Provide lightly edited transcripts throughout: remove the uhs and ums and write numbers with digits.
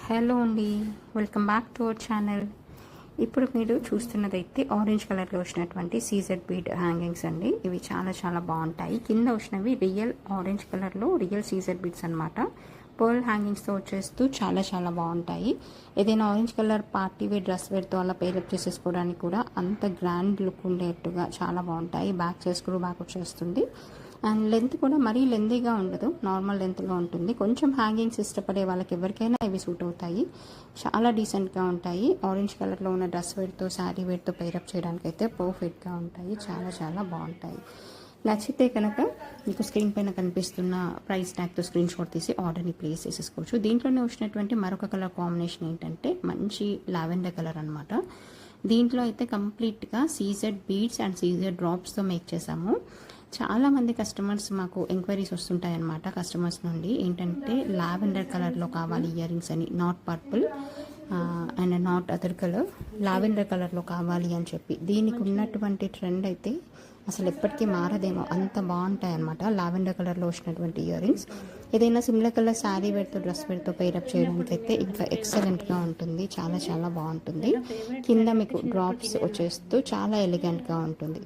Hello అండి, welcome back to our channel. ఇప్పుడు మీరు చూస్తున్నదైతే ఆరెంజ్ కలర్లో వచ్చినటువంటి సీజెడ్ బీడ్ హ్యాంగింగ్స్ అండి. ఇవి చాలా చాలా బాగుంటాయి. కింద వచ్చినవి రియల్ ఆరెంజ్ కలర్లో రియల్ సీజెడ్ బీడ్స్ అనమాట. పర్ల్ హ్యాంగింగ్స్తో వచ్చేస్తూ చాలా చాలా బాగుంటాయి. ఏదైనా orange colour party wear dress వేర్తో అలా పేరప్ చేసేసుకోవడానికి కూడా అంత గ్రాండ్ లుక్ ఉండేట్టుగా చాలా బాగుంటాయి. బ్యాక్ చేసుకుని బ్యాక్ వచ్చేస్తుంది. అండ్ లెంత్ కూడా మరీ లెంతీగా ఉండదు, నార్మల్ లెంత్లో ఉంటుంది. కొంచెం హ్యాంగింగ్స్ ఇష్టపడే వాళ్ళకి ఎవరికైనా ఇవి సూట్ అవుతాయి. చాలా డీసెంట్గా ఉంటాయి. ఆరెంజ్ కలర్లో ఉన్న డ్రెస్ వేర్తో శారీ వేర్తో పేరప్ చేయడానికి అయితే పర్ఫెక్ట్గా ఉంటాయి. చాలా చాలా బాగుంటాయి. నచ్చితే కనుక మీకు స్క్రీన్ పైన కనిపిస్తున్న ప్రైస్ ట్యాగ్తో స్క్రీన్ షాట్ తీసి ఆర్డర్ని ప్లేస్ చేసేసుకోవచ్చు. దీంట్లోనే వచ్చినటువంటి మరొక కలర్ కాంబినేషన్ ఏంటంటే మంచి లావెండర్ కలర్ అనమాట. దీంట్లో అయితే కంప్లీట్గా సీజెడ్ బీడ్స్ అండ్ సీజెడ్ డ్రాప్స్తో మేక్ చేసాము. చాలామంది కస్టమర్స్ మాకు ఎంక్వైరీస్ వస్తుంటాయి అన్నమాట. కస్టమర్స్ నుండి ఏంటంటే లావెండర్ కలర్లో కావాలి ఇయర్ రింగ్స్ అని, not purple and not other colour, lavender కలర్లో కావాలి అని చెప్పి. దీనికి ఉన్నటువంటి ట్రెండ్ అయితే అసలు ఎప్పటికీ మారదేమో, అంత బాగుంటాయి అన్నమాట లావెండర్ కలర్లో వచ్చినటువంటి ఇయర్ రింగ్స్. ఏదైనా సిమిలర్ కలర్ శారీ వేర్తో డ్రెస్ వేర్తో పేరప్ చేయడానికి అయితే ఇంకా ఎక్సలెంట్గా ఉంటుంది. చాలా చాలా బాగుంటుంది. కింద మీకు డ్రాప్స్ వచ్చేస్తూ చాలా ఎలిగెంట్గా ఉంటుంది.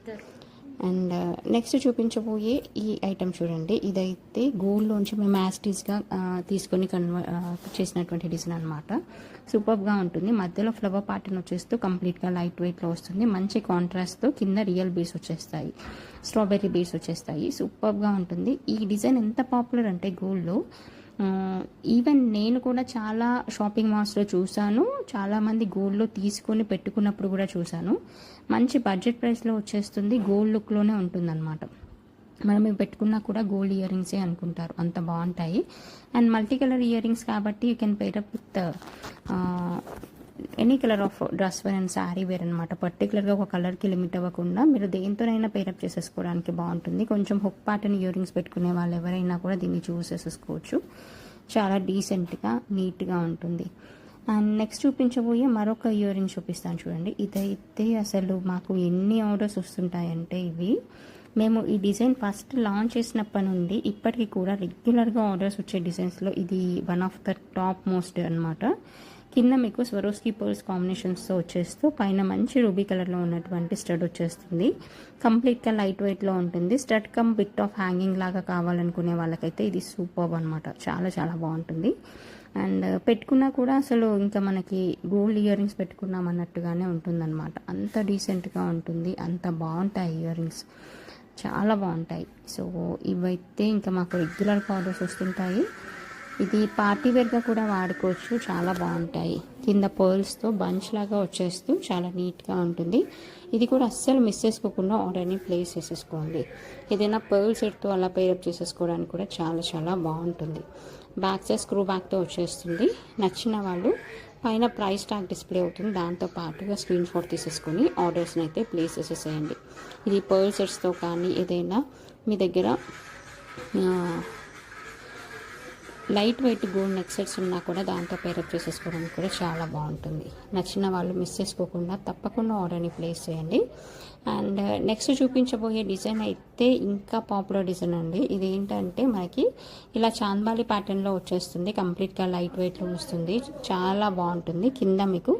అండ్ నెక్స్ట్ చూపించబోయే ఈ ఐటమ్ చూడండి. ఇదైతే గోల్డ్లోంచి మేము యాస్టీస్గా తీసుకొని చేసినటువంటి డిజైన్ అనమాట. సూపర్గా ఉంటుంది. మధ్యలో ఫ్లవర్ ప్యాటర్న్ వచ్చేస్తూ కంప్లీట్గా లైట్ వెయిట్లో వస్తుంది. మంచి కాంట్రాస్ట్తో కింద రియల్ బీడ్స్ వచ్చేస్తాయి, స్ట్రాబెర్రీ బీడ్స్ వచ్చేస్తాయి. సూపర్గా ఉంటుంది. ఈ డిజైన్ ఎంత పాపులర్ అంటే గోల్డ్లో, ఈవెన్ నేను కూడా చాలా షాపింగ్ మాల్స్లో చూసాను. చాలామంది గోల్డ్లో తీసుకొని పెట్టుకున్నప్పుడు కూడా చూసాను. మంచి బడ్జెట్ ప్రైస్లో వచ్చేస్తుంది. గోల్డ్ లుక్లోనే ఉంటుంది అనమాట. మనం ఇవి పెట్టుకున్నా కూడా గోల్డ్ ఇయర్ రింగ్సే అనుకుంటారు, అంత బాగుంటాయి. And multi colour earrings కాబట్టి you can pair up with any colour of dress wear and sari wear అనమాట. పర్టికులర్గా ఒక కలర్కి లిమిట్ అవ్వకుండా మీరు దేంతోనైనా పేరప్ చేసేసుకోవడానికి బాగుంటుంది. కొంచెం హుక్ ప్యాటర్న్ ఇయర్ రింగ్స్ పెట్టుకునే వాళ్ళు ఎవరైనా కూడా దీన్ని చూస్ చేసేసుకోవచ్చు. చాలా డీసెంట్గా నీట్గా ఉంటుంది. అండ్ నెక్స్ట్ చూపించబోయే మరొక ఇయర్ రింగ్ చూపిస్తాను చూడండి. ఇదైతే అసలు మాకు ఎన్ని ఆర్డర్స్ వస్తుంటాయంటే, ఇవి మేము ఈ డిజైన్ ఫస్ట్ లాంచ్ చేసినప్పటి నుండి ఇప్పటికీ కూడా రెగ్యులర్గా ఆర్డర్స్ వచ్చే డిజైన్స్లో ఇది one of the top most అనమాట. కింద మీకు స్వరోస్కీ పర్ల్స్ కాంబినేషన్స్తో వచ్చేస్తూ పైన మంచి రూబీ కలర్లో ఉన్నటువంటి స్టడ్ వచ్చేస్తుంది. కంప్లీట్గా లైట్ వెయిట్లో ఉంటుంది. Stud come bit of hanging లాగా కావాలనుకునే వాళ్ళకైతే ఇది సూపర్ అనమాట. చాలా చాలా బాగుంటుంది. అండ్ పెట్టుకున్నా కూడా అసలు ఇంకా మనకి గోల్డ్ ఇయర్ రింగ్స్ పెట్టుకున్నాం అన్నట్టుగానే ఉంటుందన్నమాట. అంత డీసెంట్గా ఉంటుంది. అంత బాగుంటాయి ఇయర్ రింగ్స్, చాలా బాగుంటాయి. సో ఇవైతే ఇంకా మాకు రెగ్యులర్ ఆర్డర్స్ వస్తుంటాయి. ఇది పార్టీ వేర్గా కూడా వాడుకోవచ్చు. చాలా బాగుంటాయి. కింద పర్ల్స్తో బంచ్ లాగా వచ్చేస్తూ చాలా నీట్గా ఉంటుంది. ఇది కూడా అస్సలు మిస్ చేసుకోకుండా ఆర్డర్ని ప్లేస్ చేసేసుకోండి. ఏదైనా పర్ల్ సెట్తో అలా పేరప్ చేసేసుకోవడానికి కూడా చాలా చాలా బాగుంటుంది. బ్యాక్ సైడ్ స్క్రూ బ్యాక్తో వచ్చేస్తుంది. నచ్చిన వాళ్ళు పైన ప్రైస్ ట్యాగ్ డిస్ప్లే అవుతుంది, దాంతో పాటుగా స్క్రీన్ షాట్ తీసేసుకొని ఆర్డర్స్ని అయితే ప్లేస్ చేసేసేయండి. ఇది పర్ల్ సెట్స్తో కానీ ఏదైనా మీ దగ్గర light weight gold neck sets ఉన్నా కూడా దాంతో పేరప్ చేసేసుకోవడానికి కూడా చాలా బాగుంటుంది. నచ్చిన వాళ్ళు మిస్ చేసుకోకుండా తప్పకుండా ఆర్డర్ని ప్లేస్ చేయండి. అండ్ నెక్స్ట్ చూపించబోయే డిజైన్ అయితే ఇంకా పాపులర్ డిజైన్ అండి. ఇది ఏంటంటే మనకి ఇలా చాంద్బాలి ప్యాటర్న్లో వచ్చేస్తుంది. కంప్లీట్గా లైట్ వెయిట్లో వస్తుంది. చాలా బాగుంటుంది. కింద మీకు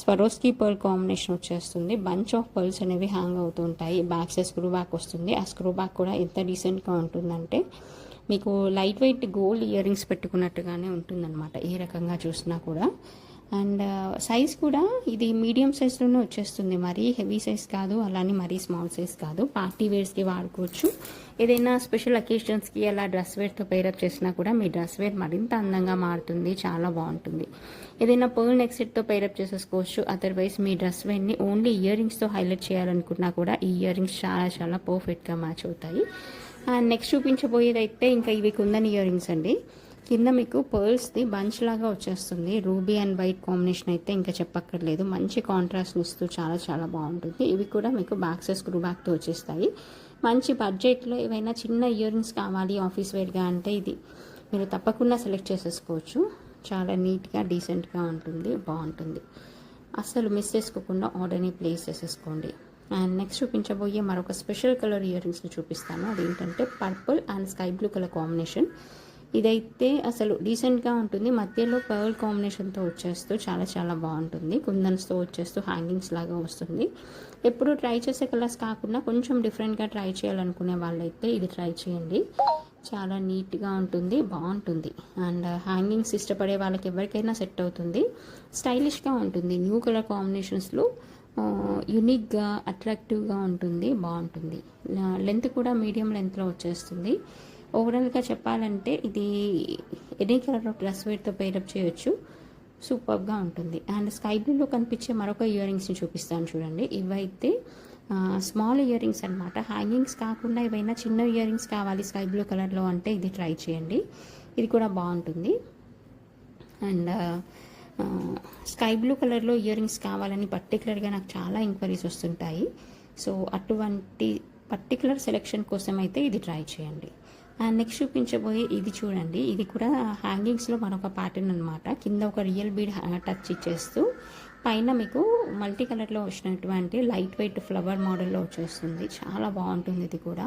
స్వరోస్కీ పర్ల్ కాంబినేషన్ వచ్చేస్తుంది. బంచ్ ఆఫ్ పర్ల్స్ అనేవి హ్యాంగ్ అవుతూ ఉంటాయి. బ్యాక్ సైడ్ స్క్రూ బ్యాక్ వస్తుంది. ఆ స్క్రూ బ్యాక్ కూడా ఎంత డీసెంట్గా ఉంటుందంటే మీకు light weight gold earrings పెట్టుకున్నట్టుగానే ఉంటుందన్నమాట, ఏ రకంగా చూసినా కూడా. అండ్ సైజ్ కూడా ఇది మీడియం సైజ్లోనే వచ్చేస్తుంది. మరీ హెవీ సైజ్ కాదు, అలానే మరీ స్మాల్ సైజ్ కాదు. పార్టీ వేర్స్కి వాడుకోవచ్చు. ఏదైనా స్పెషల్ అకేషన్స్కి అలా డ్రెస్ వేర్తో పేరప్ చేసినా కూడా మీ డ్రెస్ వేర్ మరింత అందంగా మారుతుంది. చాలా బాగుంటుంది. ఏదైనా పర్ల్ నెక్ సెట్తో పేరప్ చేసేసుకోవచ్చు. అదర్వైజ్ మీ డ్రెస్ వేర్ని ఓన్లీ ఇయర్ రింగ్స్తో హైలైట్ చేయాలనుకున్నా కూడా ఈ ఇయర్ రింగ్స్ చాలా చాలా పర్ఫెక్ట్గా మ్యాచ్ అవుతాయి. అండ్ నెక్స్ట్ చూపించబోయేది అయితే ఇంకా ఇవి కుందన్ ఇయర్ రింగ్స్ అండి. కింద మీకు పర్ల్స్ది బంచ్ లాగా వచ్చేస్తుంది. రూబీ అండ్ వైట్ కాంబినేషన్ అయితే ఇంకా చెప్పక్కర్లేదు. మంచి కాంట్రాస్ట్ ఇస్తూ చాలా చాలా బాగుంటుంది. ఇవి కూడా మీకు బ్యాక్ సైడ్ స్క్రూ బ్యాక్తో వచ్చేస్తాయి. మంచి బడ్జెట్లో ఏవైనా చిన్న ఇయర్ రింగ్స్ కావాలి ఆఫీస్ వేర్గా అంటే ఇది మీరు తప్పకుండా సెలెక్ట్ చేసేసుకోవచ్చు. చాలా నీట్గా డీసెంట్గా ఉంటుంది, బాగుంటుంది. అస్సలు మిస్ చేసుకోకుండా ఆర్డర్ని ప్లేస్ చేసేసుకోండి. అండ్ నెక్స్ట్ చూపించబోయే మరొక స్పెషల్ కలర్ ఇయర్ రింగ్స్ని చూపిస్తాను. అదేంటంటే purple and sky blue colour combination. ఇదైతే అసలు డీసెంట్గా ఉంటుంది. మధ్యలో పర్ల్ కాంబినేషన్తో వచ్చేస్తూ చాలా చాలా బాగుంటుంది. కుందన్స్తో వచ్చేస్తూ హ్యాంగింగ్స్ లాగా వస్తుంది. ఎప్పుడు ట్రై చేసే కలర్స్ కాకుండా కొంచెం డిఫరెంట్గా ట్రై చేయాలనుకునే వాళ్ళైతే ఇది ట్రై చేయండి. చాలా నీట్గా ఉంటుంది, బాగుంటుంది. అండ్ హ్యాంగింగ్స్ ఇష్టపడే వాళ్ళకి ఎవరికైనా సెట్ అవుతుంది. స్టైలిష్గా ఉంటుంది. న్యూ కలర్ కాంబినేషన్స్లో యునిక్గా అట్రాక్టివ్గా ఉంటుంది, బాగుంటుంది. లెంత్ కూడా మీడియం లెంత్లో వచ్చేస్తుంది. ఓవరాల్గా చెప్పాలంటే ఇది ఎనీ కలర్ ఆఫ్ డ్రెస్ వేర్తో పేరప్ చేయొచ్చు. సూపర్గా ఉంటుంది. అండ్ స్కై బ్లూలో కనిపించే మరొక ఇయర్ రింగ్స్ని చూపిస్తాను చూడండి. ఇవైతే స్మాల్ ఇయర్ రింగ్స్ అనమాట. హ్యాంగింగ్స్ కాకుండా ఏవైనా చిన్న ఇయర్ రింగ్స్ కావాలి స్కై బ్లూ కలర్లో అంటే ఇది ట్రై చేయండి. ఇది కూడా బాగుంటుంది. అండ్ స్కై బ్లూ కలర్లో ఇయర్ రింగ్స్ కావాలని పర్టికులర్గా నాకు చాలా ఎంక్వైరీస్ వస్తుంటాయి. సో అటువంటి పర్టికులర్ సెలెక్షన్ కోసం అయితే ఇది ట్రై చేయండి. అండ్ నెక్స్ట్ చూపించబోయే ఇది చూడండి. ఇది కూడా హ్యాంగింగ్స్లో మరొక ప్యాటర్న్ అనమాట. కింద ఒక రియల్ బీడ్ టచ్ ఇచ్చేస్తూ పైన మీకు మల్టీ కలర్లో వచ్చినటువంటి లైట్ వెయిట్ ఫ్లవర్ మోడల్లో వచ్చేస్తుంది. చాలా బాగుంటుంది. ఇది కూడా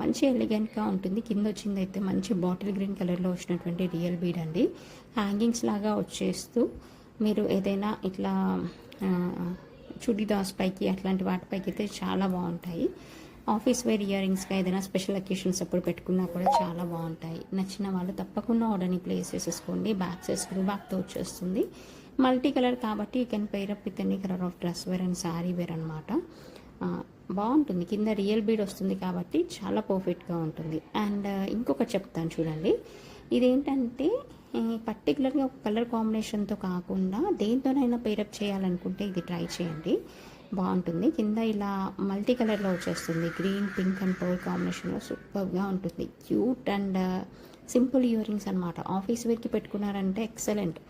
మంచి ఎలిగెంట్గా ఉంటుంది. కింద వచ్చింది అయితే మంచి బాటిల్ గ్రీన్ కలర్లో వచ్చినటువంటి రియల్ బీడ్ అండి. హ్యాంగింగ్స్ లాగా వచ్చేస్తూ మీరు ఏదైనా ఇట్లా చుడీదార్స్ పైకి అట్లాంటి వాటిపైకి అయితే చాలా బాగుంటాయి. ఆఫీస్ వేర్ ఇయర్ రింగ్స్గా ఏదైనా స్పెషల్ అకేషన్స్ అప్పుడు పెట్టుకున్నా కూడా చాలా బాగుంటాయి. నచ్చిన వాళ్ళు తప్పకుండా ఆర్డర్ని ప్లేస్ చేసేసుకోండి. బ్యాక్ సైడ్ స్క్రూ బ్యాక్తో వచ్చేస్తుంది. మల్టీ కలర్ కాబట్టి you can pair up with any colour of dress wear and sari wear అనమాట. బాగుంటుంది. కింద రియల్ బీడ్ వస్తుంది కాబట్టి చాలా పర్ఫెక్ట్గా ఉంటుంది. అండ్ ఇంకొకటి చెప్తాను చూడండి. ఇదేంటంటే పర్టికులర్గా ఒక కలర్ కాంబినేషన్తో కాకుండా దేంతోనైనా పేరప్ చేయాలనుకుంటే ఇది ట్రై చేయండి. బాగుంటుంది. కింద ఇలా మల్టీ కలర్లో వచ్చేస్తుంది. గ్రీన్, పింక్ అండ్ పర్ల్ కాంబినేషన్లో సూపర్గా ఉంటుంది. Cute and simple ear rings అనమాట. ఆఫీస్ వేర్కి పెట్టుకున్నారంటే ఎక్సలెంట్.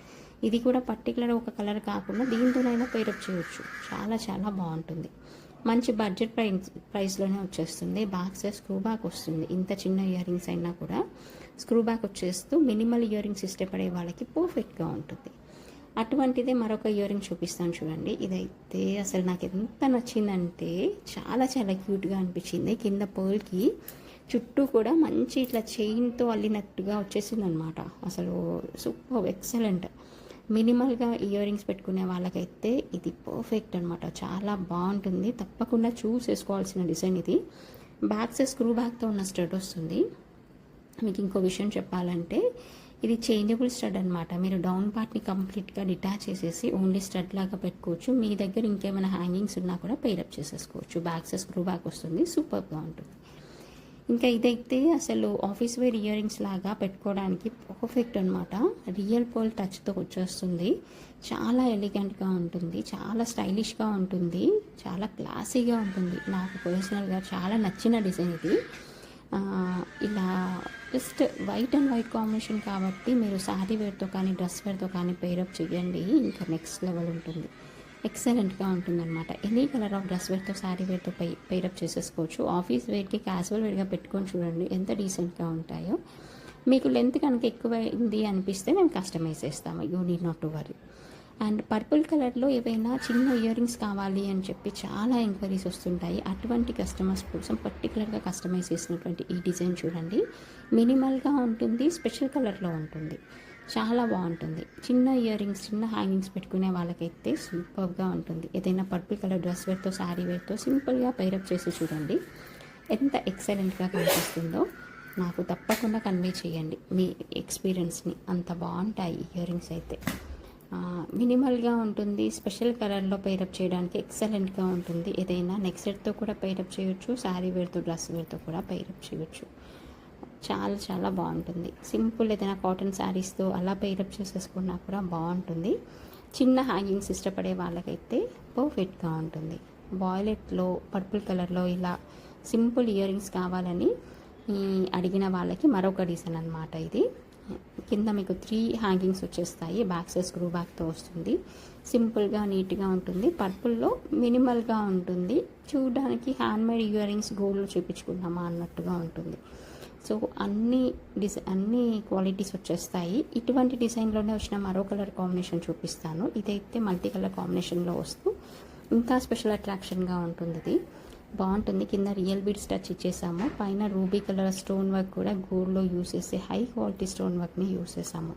ఇది కూడా పర్టికులర్ ఒక కలర్ కాకుండా దీంతోనైనా పేరప్ చేయొచ్చు. చాలా చాలా బాగుంటుంది. మంచి బడ్జెట్ ప్రైస్లోనే వచ్చేస్తుంది. బ్యాక్ సైడ్ స్క్రూ బ్యాక్ వస్తుంది. ఇంత చిన్న ఇయర్ రింగ్స్ అయినా కూడా స్క్రూ బ్యాక్ వచ్చేస్తూ మినిమల్ ఇయర్ రింగ్స్ ఇష్టపడే వాళ్ళకి పర్ఫెక్ట్గా ఉంటుంది. అటువంటిదే మరొక ఇయర్ రింగ్ చూపిస్తాను చూడండి. ఇదైతే అసలు నాకు ఎంత నచ్చిందంటే చాలా చాలా క్యూట్గా అనిపించింది. కింద పర్ల్కి చుట్టూ కూడా మంచి ఇట్లా చైన్తో అల్లినట్టుగా వచ్చేసింది అనమాట. అసలు సూపర్ ఎక్సలెంట్. మినిమల్గా ఇయర్ రింగ్స్ పెట్టుకునే వాళ్ళకైతే ఇది పర్ఫెక్ట్ అనమాట. చాలా బాగుంటుంది. తప్పకుండా చూస్ చేసుకోవాల్సిన డిజైన్ ఇది. బ్యాక్ సైడ్ స్క్రూ బ్యాక్తో ఉన్న స్టడ్ వస్తుంది. మీకు ఇంకో విషయం చెప్పాలంటే ఇది చేంజబుల్ స్టడ్ అనమాట. మీరు డౌన్ పార్ట్ని కంప్లీట్గా డిటాచ్ చేసేసి ఓన్లీ స్టడ్ లాగా పెట్టుకోవచ్చు. మీ దగ్గర ఇంకేమైనా హ్యాంగింగ్స్ ఉన్నా కూడా పేరప్ చేసేసుకోవచ్చు. బ్యాక్ సైడ్ స్క్రూ బ్యాక్ వస్తుంది. సూపర్గా ఉంటుంది. ఇంకా ఇదైతే అసలు ఆఫీస్ వేర్ ఇయర్ రింగ్స్ లాగా పెట్టుకోవడానికి పర్ఫెక్ట్ అనమాట. రియల్ పర్ల్ టచ్తో వచ్చేస్తుంది. చాలా ఎలిగెంట్గా ఉంటుంది. చాలా స్టైలిష్గా ఉంటుంది. చాలా క్లాసీగా ఉంటుంది. నాకు పర్సనల్గా చాలా నచ్చిన డిజైన్ ఇది. ఇలా just white and white combination కాబట్టి మీరు శారీ వేర్తో కానీ డ్రెస్ వేర్తో కానీ పేరప్ చేయండి. ఇంకా నెక్స్ట్ లెవెల్ ఉంటుంది. ఎక్సలెంట్గా ఉంటుందన్నమాట. ఎనీ కలర్ ఆఫ్ డ్రెస్ వేర్తో శారీ వేర్తో పేరప్ చేసేసుకోవచ్చు. ఆఫీస్ వేర్కి క్యాజువల్ వేర్గా పెట్టుకొని చూడండి ఎంత డీసెంట్గా ఉంటాయో. మీకు లెంత్ కనుక ఎక్కువైంది అనిపిస్తే మేము కస్టమైజ్ చేస్తాము. You need not to worry. And purple కలర్లో ఏవైనా చిన్న ఇయర్ రింగ్స్ కావాలి అని చెప్పి చాలా ఎంక్వైరీస్ వస్తుంటాయి. అటువంటి కస్టమర్స్ కోసం పర్టికులర్గా కస్టమైజ్ చేసినటువంటి ఈ డిజైన్ చూడండి. మినిమల్గా ఉంటుంది. స్పెషల్ కలర్లో ఉంటుంది. చాలా బాగుంటుంది. చిన్న ఇయర్ రింగ్స్, చిన్న హ్యాంగింగ్స్ పెట్టుకునే వాళ్ళకైతే సూపర్గా ఉంటుంది. ఏదైనా పర్పుల్ కలర్ డ్రెస్ వేర్తో శారీ వేర్తో సింపుల్గా పేరప్ చేసి చూడండి ఎంత ఎక్సలెంట్గా కనిపిస్తుందో. నాకు తప్పకుండా కన్వే చేయండి మీ ఎక్స్పీరియన్స్ని. అంత బాగుంటాయి ఇయర్ రింగ్స్ అయితే. మినిమల్గా ఉంటుంది. స్పెషల్ కలర్లో పేరప్ చేయడానికి ఎక్సలెంట్గా ఉంటుంది. ఏదైనా నెక్ సెట్తో కూడా పేరప్ చేయొచ్చు. శారీ వేర్తో డ్రెస్ వేర్తో కూడా పేరప్ చేయొచ్చు. చాలా చాలా బాగుంటుంది. సింపుల్ ఏదైనా కాటన్ శారీస్తో అలా పేరప్ చేసేసుకున్నా కూడా బాగుంటుంది. చిన్న హ్యాంగింగ్స్ ఇష్టపడే వాళ్ళకైతే పర్ఫెక్ట్గా ఉంటుంది. వాయిలెట్లో పర్పుల్ కలర్లో ఇలా సింపుల్ ఇయర్ రింగ్స్ కావాలని అడిగిన వాళ్ళకి మరొక డిజైన్ అనమాట ఇది. కింద మీకు 3 హ్యాంగింగ్స్ వచ్చేస్తాయి. బ్యాక్ సైడ్ స్క్రూ బ్యాక్తో వస్తుంది. సింపుల్గా నీట్గా ఉంటుంది. పర్పుల్లో మినిమల్గా ఉంటుంది. చూడడానికి హ్యాండ్మేడ్ ఇయర్ రింగ్స్ గోల్డ్లో చేయించుకున్నామా అన్నట్టుగా ఉంటుంది. సో అన్ని క్వాలిటీస్ వచ్చేస్తాయి. ఇటువంటి డిజైన్లోనే వచ్చిన మరో కలర్ కాంబినేషన్ చూపిస్తాను. ఇదైతే మల్టీ కలర్ కాంబినేషన్లో వస్తూ ఇంకా స్పెషల్ అట్రాక్షన్గా ఉంటుంది. ఇది బాగుంటుంది. కింద రియల్ బీడ్స్ టచ్ ఇచ్చేసాము. పైన రూబీ కలర్ స్టోన్ వర్క్ కూడా గోల్డ్లో యూస్ చేసి హై క్వాలిటీ స్టోన్ వర్క్ని యూస్ చేసాము.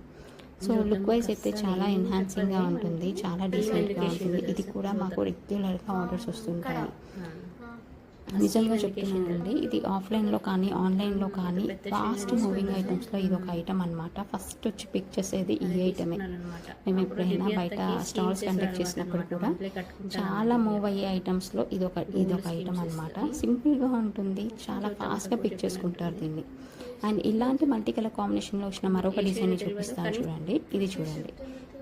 సో లుక్ వైజ్ అయితే చాలా ఎన్హాన్సింగ్గా ఉంటుంది, చాలా డీసెంట్గా ఉంటుంది. ఇది కూడా మాకు రెగ్యులర్గా ఆర్డర్స్ వస్తుంటాయి. నిజంగా చెప్తున్నానండి, ఇది ఆఫ్లైన్లో కానీ ఆన్లైన్లో కానీ ఫాస్ట్ మూవింగ్ ఐటమ్స్లో ఇది ఒక ఐటమ్ అనమాట. ఫస్ట్ వచ్చి పిక్ చేసేది ఈ ఐటమే. మేము ఎప్పుడైనా బయట స్టాల్స్ కండక్ట్ చేసినప్పుడు కూడా చాలా మూవ్ అయ్యే ఐటమ్స్లో ఇదొక ఐటమ్ అనమాట. సింపుల్గా ఉంటుంది, చాలా ఫాస్ట్గా పిక్ చేసుకుంటారు దీన్ని. అండ్ ఇలాంటి మల్టీ కలర్ కాంబినేషన్లో వచ్చిన మరొక డిజైన్ చూపిస్తాను చూడండి. ఇది చూడండి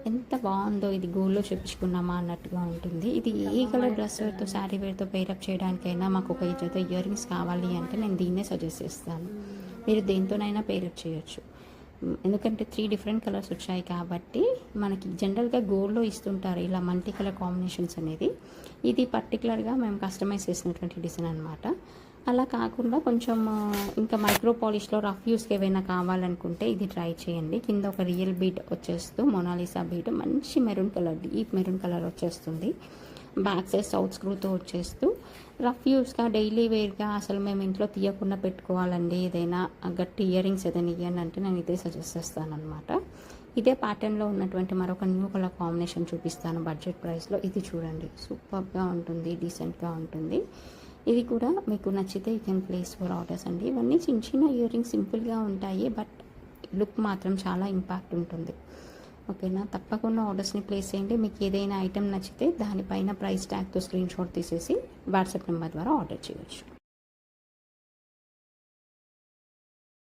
ఎంత బాగుందో, ఇది గోల్డ్లో చెప్పించుకున్నామా అన్నట్టుగా ఉంటుంది. ఇది ఏ కలర్ డ్రెస్ వేర్తో శారీ వేర్తో పేరప్ చేయడానికైనా మాకు ఒక జత ఇయర్ రింగ్స్ కావాలి అంటే నేను దీన్నే సజెస్ట్ చేస్తాను. మీరు దేంతోనైనా పేరప్ చేయొచ్చు, ఎందుకంటే 3 డిఫరెంట్ కలర్స్ వచ్చాయి కాబట్టి. మనకి జనరల్గా గోల్డ్లో ఇస్తుంటారు ఇలా మల్టీ కలర్ కాంబినేషన్స్ అనేది. ఇది పర్టికులర్గా మేము కస్టమైజ్ చేసినటువంటి డిజైన్ అనమాట. అలా కాకుండా కొంచెం ఇంకా మైక్రో పాలిష్లో రఫ్ యూస్కి ఏవైనా కావాలనుకుంటే ఇది ట్రై చేయండి. కింద ఒక రియల్ బీడ్ వచ్చేస్తూ మొనాలిసా బీడ్ మంచి maroon colour, deep maroon colour వచ్చేస్తుంది. బ్యాక్ సైడ్ సౌత్ స్క్రూతో వచ్చేస్తూ రఫ్ యూస్గా డైలీ వేర్గా అసలు మేము ఇంట్లో తీయకుండా పెట్టుకోవాలండి, ఏదైనా గట్టి ఇయర్ రింగ్స్ ఏదైనా ఇవ్వండి అంటే నేను ఇదే సజెస్ట్ చేస్తాను అనమాట. ఇదే ప్యాటర్న్లో ఉన్నటువంటి మరొక న్యూ కలర్ కాంబినేషన్ చూపిస్తాను బడ్జెట్ ప్రైస్లో. ఇది చూడండి, సూపర్గా ఉంటుంది, డీసెంట్గా ఉంటుంది. ఇది కూడా మీకు నచ్చితే you can place for orders అండి. ఇవన్నీ చిన్న చిన్న ఇయర్ రింగ్స్ సింపుల్గా ఉంటాయి, బట్ లుక్ మాత్రం చాలా ఇంపాక్ట్ ఉంటుంది. ఓకేనా, తప్పకుండా ఆర్డర్స్ని ప్లేస్ చేయండి. మీకు ఏదైనా ఐటెం నచ్చితే దానిపైన ప్రైస్ ట్యాగ్తో స్క్రీన్ షాట్ తీసేసి వాట్సాప్ నెంబర్ ద్వారా ఆర్డర్ చేయొచ్చు.